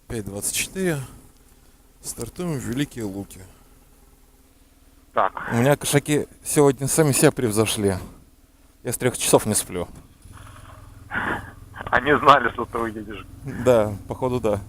5:24. Стартуем в Великие Луки. Так, У меня кошаки сегодня сами себя превзошли. Я с 3 часов не сплю. они знали, что ты уедешь. Да, походу да.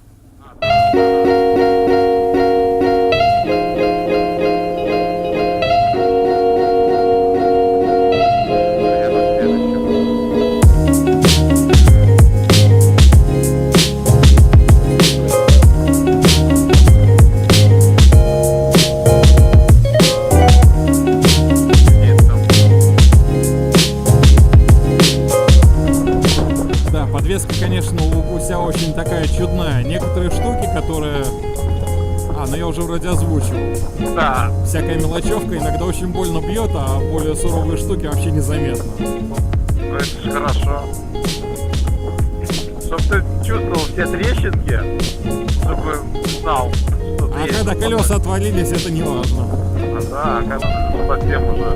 Да, подвеска, конечно, у гуся очень такая чудная. Некоторые штуки, которые... но я уже вроде озвучил. Да, Всякая мелочевка иногда очень больно бьет, а более суровые штуки вообще незаметно. ну это же хорошо. Чтоб ты чувствовал все трещинки, чтобы знал, что ты А есть. когда колеса отвалились, это не важно. Да, а когда ты совсем уже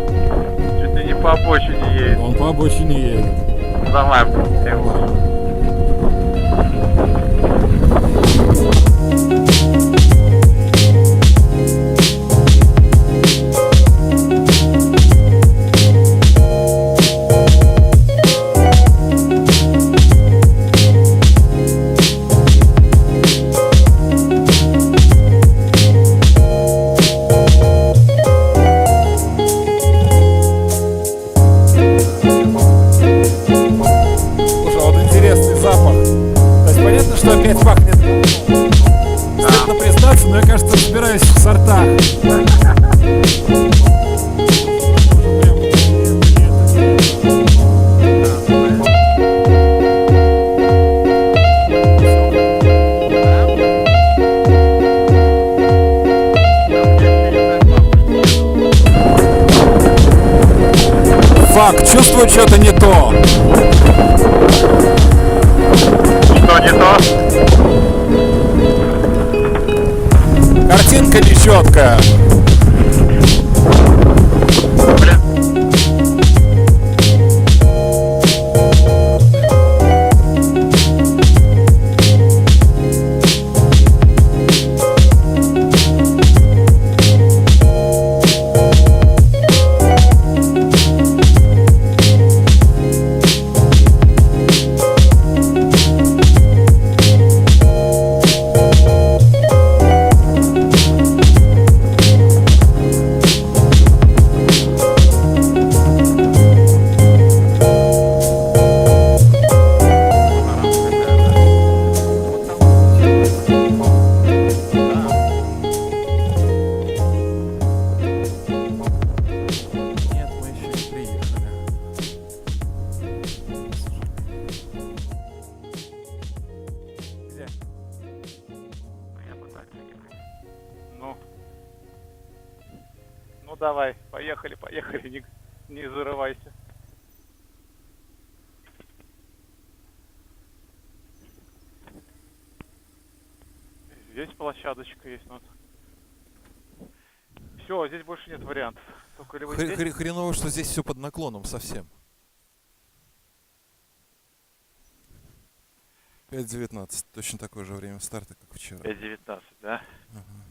чуть ли не по обочине едет. Он по обочине едет. Давай, я его. Слушай, а вот интересный запах. То есть понятно, что опять пахнет. Стыдно признаться, но я, кажется, разбираюсь в сортах. Факт, чувствую что-то не то. Что не то? Картинка нечеткая. Блин. Нет, мы еще не приехали. Где? Я пытаюсь. Ну. Ну давай, поехали, не зарывайся. Здесь площадочка есть, ну. Все, здесь больше нет вариантов. Только либо здесь. Хреново, что здесь все под наклоном совсем. 5:19. Точно такое же время старта, как вчера. 5:19, да? Ага.